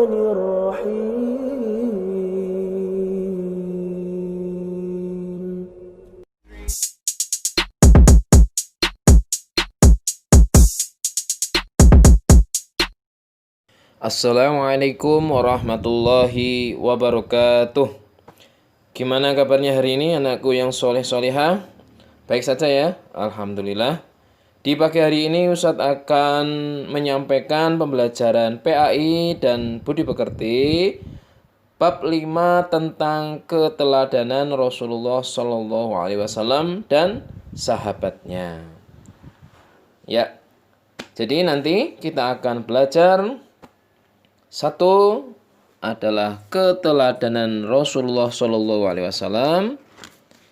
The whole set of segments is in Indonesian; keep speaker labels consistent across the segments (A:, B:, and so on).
A: الرحمن الرحيم.
B: Assalamualaikum warahmatullahi wabarakatuh. Gimana kabarnya hari ini anakku yang soleh-solehah? Baik saja ya, Alhamdulillah. Di pagi hari ini Ustadz akan menyampaikan pembelajaran PAI dan Budi Pekerti bab 5 tentang keteladanan Rasulullah Shallallahu Alaihi Wasallam dan sahabatnya. Ya, jadi nanti kita akan belajar. Satu adalah keteladanan Rasulullah Shallallahu Alaihi Wasallam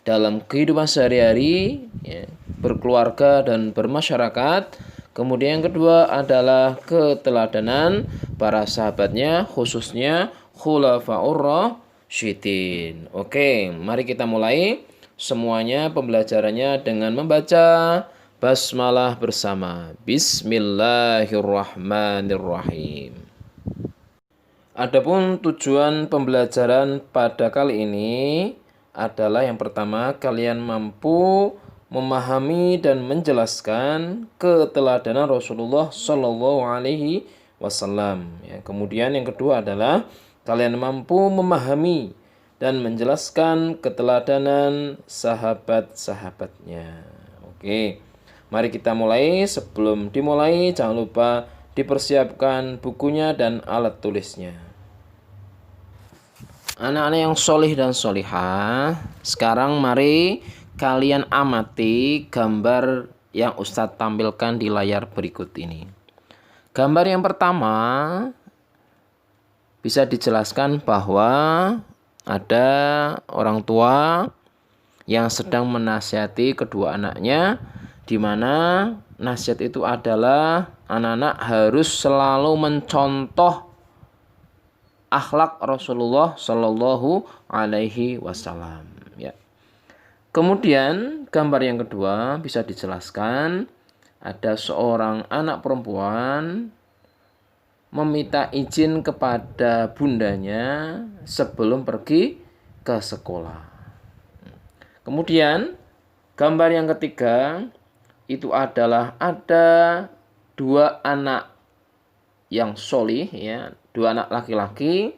B: dalam kehidupan sehari-hari, ya, berkeluarga dan bermasyarakat. Kemudian yang kedua adalah keteladanan para sahabatnya, khususnya Khulafaur Rasyidin. Oke, mari kita mulai semuanya pembelajarannya dengan membaca basmalah bersama. Bismillahirrahmanirrahim. Adapun tujuan pembelajaran pada kali ini adalah yang pertama, kalian mampu memahami dan menjelaskan keteladanan Rasulullah Shallallahu Alaihi Wasallam. Ya, kemudian yang kedua adalah kalian mampu memahami dan menjelaskan keteladanan sahabat-sahabatnya. Oke, mari kita mulai. Sebelum dimulai, jangan lupa dipersiapkan bukunya dan alat tulisnya. Anak-anak yang solih dan solihah, sekarang mari kalian amati gambar yang Ustadz tampilkan di layar berikut ini. Gambar yang pertama bisa dijelaskan bahwa ada orang tua yang sedang menasihati kedua anaknya, di mana nasihat itu adalah anak-anak harus selalu mencontoh akhlak Rasulullah Shallallahu Alaihi Wasallam. Ya. Kemudian gambar yang kedua bisa dijelaskan ada seorang anak perempuan meminta izin kepada bundanya sebelum pergi ke sekolah. Kemudian gambar yang ketiga itu adalah ada dua anak yang solih, ya, dua anak laki-laki,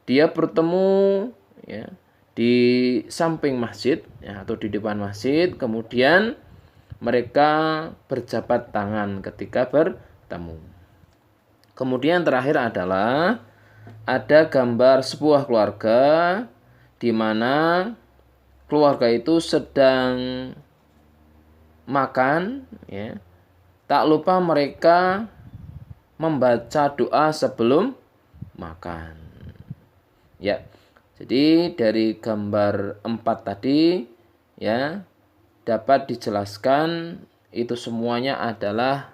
B: dia bertemu, ya, di samping masjid, ya, atau di depan masjid. Kemudian mereka berjabat tangan ketika bertemu. Kemudian terakhir adalah ada gambar sebuah keluarga di mana keluarga itu sedang makan, ya. Tak lupa mereka membaca doa sebelum makan. Ya. Jadi dari gambar 4 tadi, ya, dapat dijelaskan itu semuanya adalah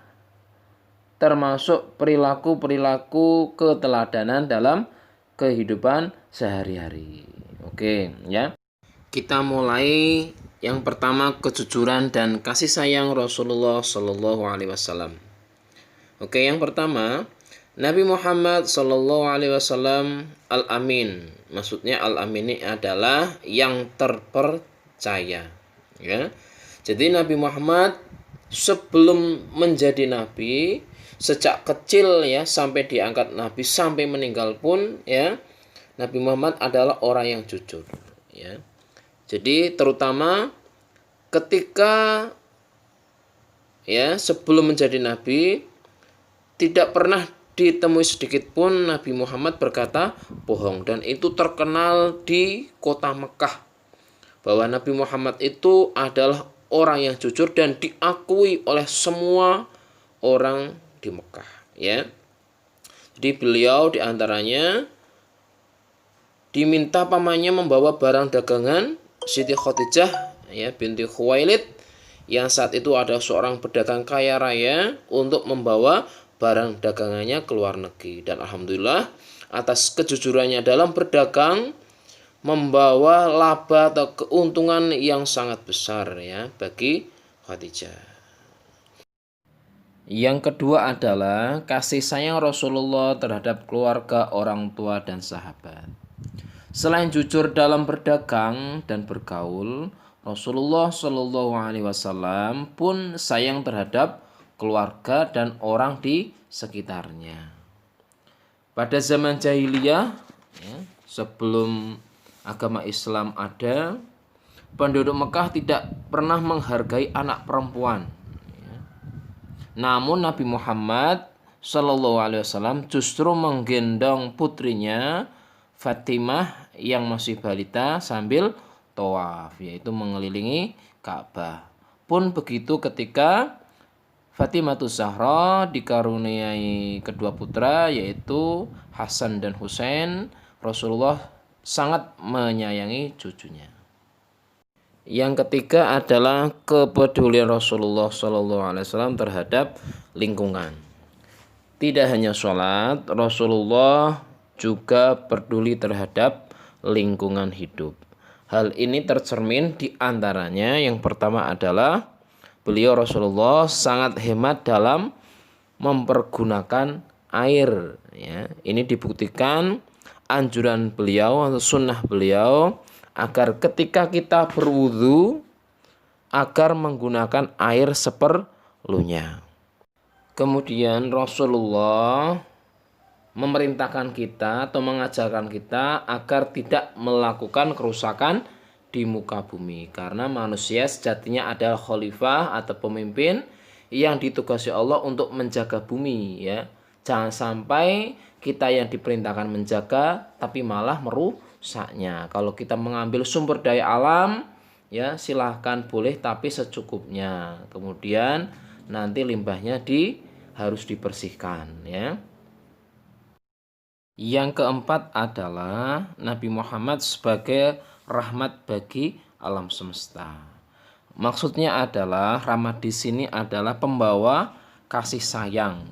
B: termasuk perilaku-perilaku keteladanan dalam kehidupan sehari-hari. Oke, ya. Kita mulai yang pertama, kejujuran dan kasih sayang Rasulullah Shallallahu Alaihi Wasallam. Oke, yang pertama, Nabi Muhammad Shallallahu Alaihi Wasallam Al-Amin. Maksudnya Al-Amin ini adalah yang terpercaya. Ya. Jadi Nabi Muhammad sebelum menjadi Nabi, sejak kecil, ya, sampai diangkat Nabi sampai meninggal pun, ya, Nabi Muhammad adalah orang yang jujur. Ya. Jadi terutama ketika, ya, sebelum menjadi Nabi, tidak pernah ditemui sedikit pun Nabi Muhammad berkata bohong. Dan itu terkenal di kota Mekah, bahwa Nabi Muhammad itu adalah orang yang jujur dan diakui oleh semua orang di Mekah. Ya. Jadi beliau diantaranya diminta pamannya membawa barang dagangan Siti Khadijah, ya, binti Khuwailid, yang saat itu ada seorang pedagang kaya raya, untuk membawa barang dagangannya ke luar negeri. Dan alhamdulillah atas kejujurannya dalam berdagang membawa laba atau keuntungan yang sangat besar, ya, bagi Khadijah. Yang kedua adalah kasih sayang Rasulullah terhadap keluarga, orang tua, dan sahabat. Selain jujur dalam berdagang dan bergaul, Rasulullah Shallallahu Alaihi Wasallam pun sayang terhadap keluarga dan orang di sekitarnya. Pada zaman jahiliyah, ya, sebelum agama Islam ada, penduduk Mekah tidak pernah menghargai anak perempuan. Namun Nabi Muhammad Shallallahu Alaihi Wasallam justru menggendong putrinya Fatimah yang masih balita sambil tawaf, yaitu mengelilingi Ka'bah. Pun begitu ketika Fatimah Zahra dikaruniai kedua putra yaitu Hasan dan Husain, Rasulullah sangat menyayangi cucunya. Yang ketiga adalah kepedulian Rasulullah SAW terhadap lingkungan. Tidak hanya sholat, Rasulullah juga peduli terhadap lingkungan hidup. Hal ini tercermin di antaranya yang pertama adalah beliau Rasulullah sangat hemat dalam mempergunakan air. Ya, ini dibuktikan anjuran beliau atau sunnah beliau agar ketika kita berwudu agar menggunakan air seperlunya. Kemudian Rasulullah memerintahkan kita atau mengajarkan kita agar tidak melakukan kerusakan di muka bumi, karena manusia sejatinya adalah khalifah atau pemimpin yang ditugasi Allah untuk menjaga bumi, ya. Jangan sampai kita yang diperintahkan menjaga tapi malah merusaknya. Kalau kita mengambil sumber daya alam, ya silahkan boleh tapi secukupnya. Kemudian nanti limbahnya harus dibersihkan, ya. Yang keempat adalah Nabi Muhammad sebagai rahmat bagi alam semesta. Maksudnya adalah rahmat di sini adalah pembawa kasih sayang.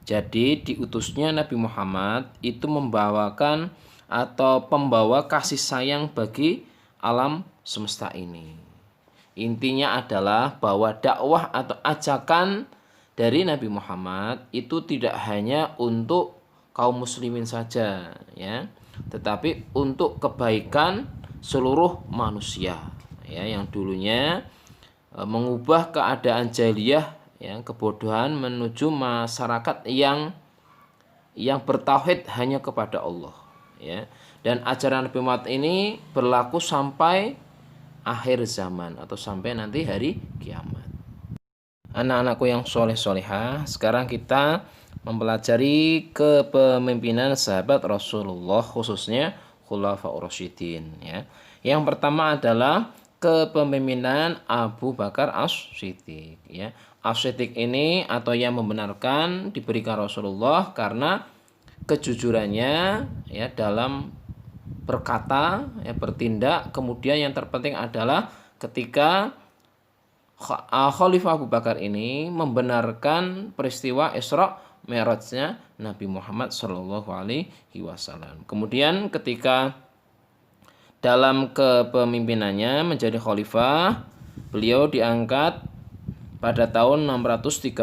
B: Jadi diutusnya Nabi Muhammad itu membawakan atau pembawa kasih sayang bagi alam semesta ini. Intinya adalah bahwa dakwah atau ajakan dari Nabi Muhammad itu tidak hanya untuk kaum muslimin saja, ya, tetapi untuk kebaikan seluruh manusia, ya, yang dulunya mengubah keadaan jahiliyah, ya, kebodohan menuju masyarakat yang bertauhid hanya kepada Allah, ya. Dan ajaran Nabi Muhammad ini berlaku sampai akhir zaman atau sampai nanti hari kiamat. Anak-anakku yang soleh-solehah, sekarang kita mempelajari kepemimpinan sahabat Rasulullah, khususnya Khulafaur Rasyidin, ya. Yang pertama adalah kepemimpinan Abu Bakar As-Siddiq, ya. As-Siddiq ini atau yang membenarkan diberikan Rasulullah karena kejujurannya, ya, dalam berkata, ya, bertindak. Kemudian yang terpenting adalah ketika Khalifah Abu Bakar ini membenarkan peristiwa Isra Mi'rajnya Nabi Muhammad Shallallahu Alaihi Wasallam. Kemudian ketika dalam kepemimpinannya menjadi khalifah, beliau diangkat pada tahun 632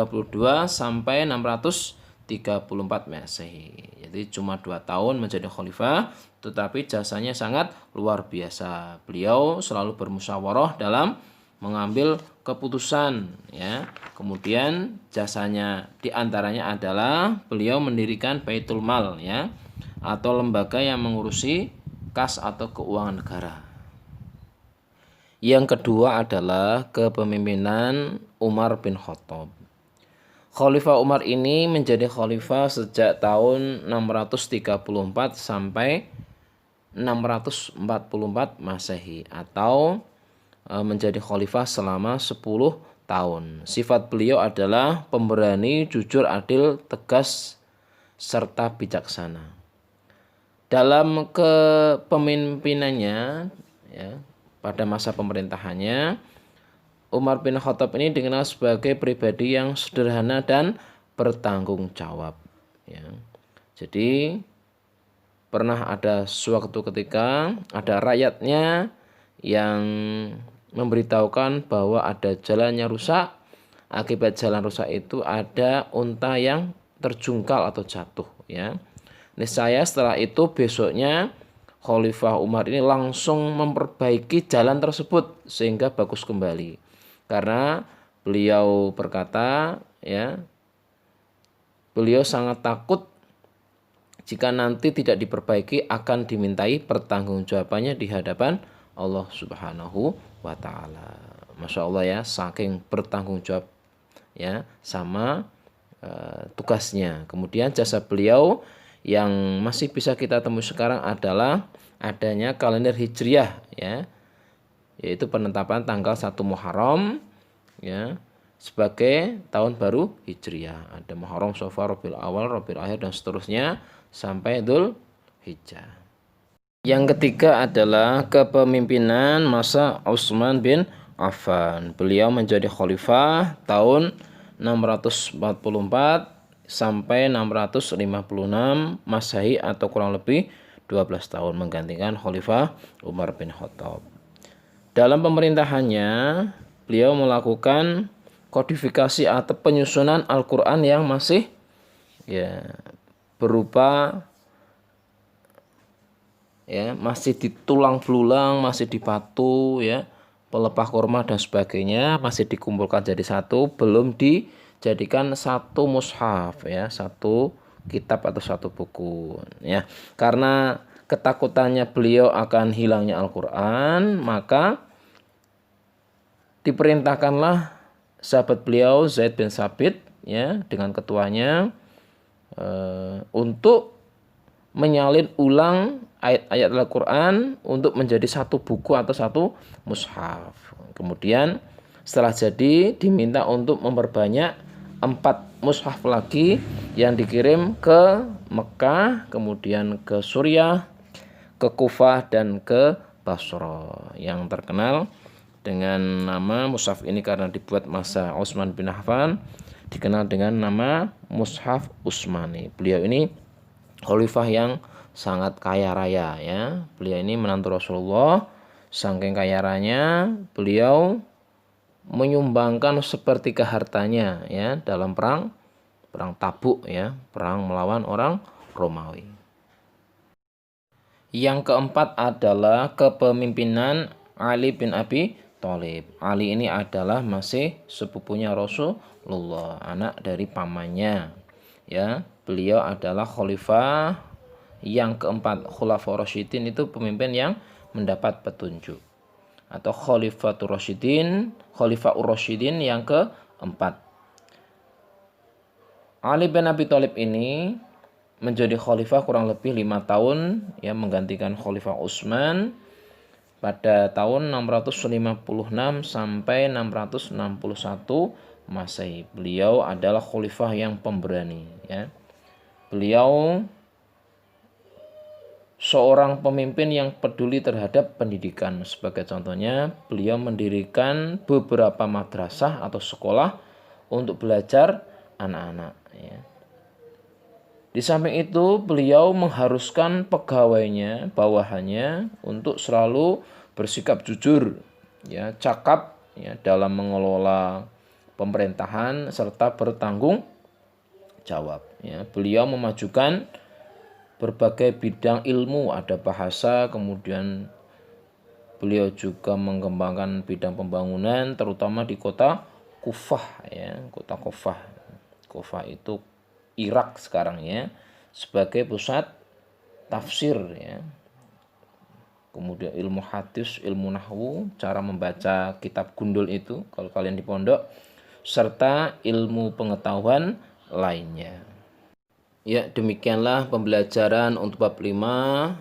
B: sampai 634 Masehi. Jadi cuma 2 tahun menjadi khalifah, tetapi jasanya sangat luar biasa. Beliau selalu bermusyawarah dalam mengambil keputusan, ya. Kemudian jasanya diantaranya adalah beliau mendirikan Baitul Mal, ya, atau lembaga yang mengurusi kas atau keuangan negara. Yang kedua adalah kepemimpinan Umar bin Khattab. Khalifah Umar ini menjadi khalifah sejak tahun 634 sampai 644 Masehi atau menjadi khalifah selama 10 tahun. Sifat beliau adalah pemberani, jujur, adil, tegas, serta bijaksana. Dalam kepemimpinannya, ya, pada masa pemerintahannya, Umar bin Khattab ini dikenal sebagai pribadi yang sederhana dan bertanggung jawab, ya. Jadi pernah ada suatu ketika ada rakyatnya yang memberitahukan bahwa ada jalannya rusak, akibat jalan rusak itu ada unta yang terjungkal atau jatuh, ya. Niscaya setelah itu besoknya Khalifah Umar ini langsung memperbaiki jalan tersebut sehingga bagus kembali. Karena beliau berkata, ya, beliau sangat takut jika nanti tidak diperbaiki akan dimintai pertanggungjawabannya di hadapan Allah Subhanahu wa taala. Masya Allah ya, saking bertanggung jawab ya sama tugasnya. Kemudian jasa beliau yang masih bisa kita temui sekarang adalah adanya kalender Hijriah, ya, yaitu penetapan tanggal 1 Muharram, ya, sebagai tahun baru Hijriah. Ada Muharram, Safar, Rabiul Awal, Rabiul Akhir dan seterusnya sampai Dzul Hijjah. Yang ketiga adalah kepemimpinan masa Utsman bin Affan. Beliau menjadi khalifah tahun 644 sampai 656 Masehi atau kurang lebih 12 tahun menggantikan Khalifah Umar bin Khattab. Dalam pemerintahannya, beliau melakukan kodifikasi atau penyusunan Al-Qur'an yang masih ya berupa ya masih ditulang belulang, masih dipatu, ya, pelepah kurma dan sebagainya masih dikumpulkan jadi satu, belum dijadikan satu mushaf, ya, satu kitab atau satu buku, ya. Karena ketakutannya beliau akan hilangnya Al-Qur'an, maka diperintahkanlah sahabat beliau Zaid bin Sabit, ya, dengan ketuanya untuk menyalin ulang ayat-ayat Al-Qur'an untuk menjadi satu buku atau satu mushaf. Kemudian setelah jadi diminta untuk memperbanyak 4 mushaf lagi yang dikirim ke Mekah, kemudian ke Suriah, ke Kufah dan ke Basra. Yang terkenal dengan nama mushaf ini karena dibuat masa Utsman bin Affan dikenal dengan nama Mushaf Utsmani. Beliau ini khalifah yang sangat kaya raya, ya. Beliau ini menantu Rasulullah, saking kaya rayanya beliau menyumbangkan sepertiga hartanya, ya, dalam perang Tabuk, ya, perang melawan orang Romawi. Yang keempat adalah kepemimpinan Ali bin Abi Thalib. Ali ini adalah masih sepupunya Rasulullah, anak dari pamannya, ya. Beliau adalah khalifah yang keempat. Khulafaur Rasyidin itu pemimpin yang mendapat petunjuk, atau Khalifatur Rasyidin, Khalifaur Rasyidin yang keempat. Ali bin Abi Thalib ini menjadi khalifah kurang lebih 5 tahun, ya, menggantikan Khalifah Utsman pada tahun 656 sampai 661 Masehi. Beliau adalah khalifah yang pemberani, ya. Beliau seorang pemimpin yang peduli terhadap pendidikan. Sebagai contohnya, beliau mendirikan beberapa madrasah atau sekolah untuk belajar anak-anak, ya. Di samping itu, beliau mengharuskan pegawainya, bawahannya untuk selalu bersikap jujur, ya, cakap, ya, dalam mengelola pemerintahan serta bertanggung jawab, ya. Beliau memajukan berbagai bidang ilmu, ada bahasa, kemudian beliau juga mengembangkan bidang pembangunan terutama di kota Kufah, ya, kota Kufah. Kufah itu Irak sekarang, ya, sebagai pusat tafsir, ya. Kemudian ilmu hadis, ilmu nahwu, cara membaca kitab gundul itu kalau kalian di pondok, serta ilmu pengetahuan lainnya. Ya, demikianlah pembelajaran untuk bab 5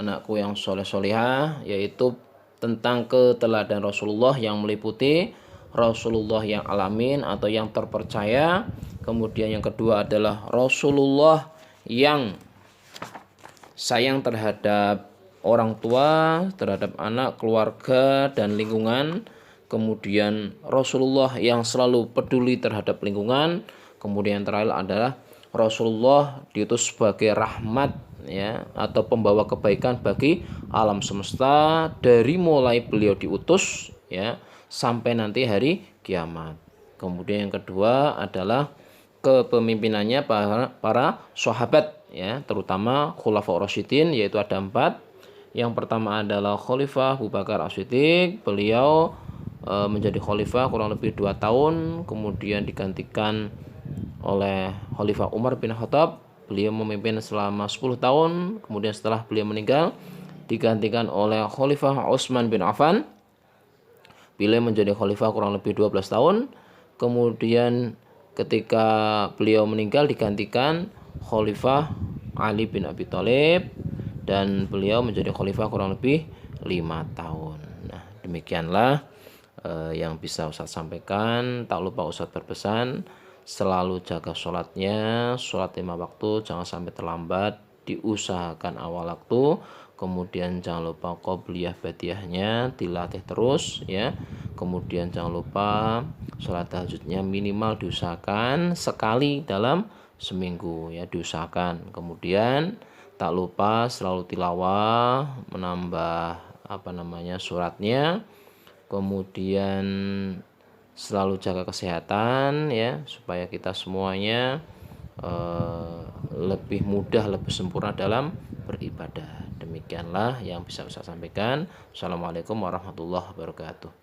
B: anakku yang soleh-solehah, yaitu tentang keteladanan Rasulullah yang meliputi Rasulullah yang alamin atau yang terpercaya. Kemudian yang kedua adalah Rasulullah yang sayang terhadap orang tua, terhadap anak, keluarga, dan lingkungan. Kemudian Rasulullah yang selalu peduli terhadap lingkungan. Kemudian yang terakhir adalah Rasulullah diutus sebagai rahmat, ya, atau pembawa kebaikan bagi alam semesta dari mulai beliau diutus, ya, sampai nanti hari kiamat. Kemudian yang kedua adalah kepemimpinannya para sahabat, ya, terutama Khulafaur Rasyidin, yaitu ada 4. Yang pertama adalah Khalifah Abu Bakar As-Siddiq. Beliau menjadi khalifah kurang lebih 2 tahun, kemudian digantikan oleh Khalifah Umar bin Khattab. Beliau memimpin selama 10 tahun. Kemudian setelah beliau meninggal digantikan oleh Khalifah Utsman bin Affan. Beliau menjadi khalifah kurang lebih 12 tahun. Kemudian ketika beliau meninggal digantikan Khalifah Ali bin Abi Thalib, dan beliau menjadi khalifah kurang lebih 5 tahun. Nah, demikianlah yang bisa Ustadz sampaikan. Tak lupa Ustadz berpesan selalu jaga sholatnya, sholat 5 waktu jangan sampai terlambat, diusahakan awal waktu. Kemudian jangan lupa qobliyah badiahnya dilatih terus, ya. Kemudian jangan lupa sholat tahajudnya minimal diusahakan sekali dalam seminggu, ya, diusahakan. Kemudian tak lupa selalu tilawah, menambah suratnya. Kemudian selalu jaga kesehatan, ya, supaya kita semuanya lebih mudah, lebih sempurna dalam beribadah. Demikianlah yang bisa saya sampaikan. Assalamualaikum warahmatullahi wabarakatuh.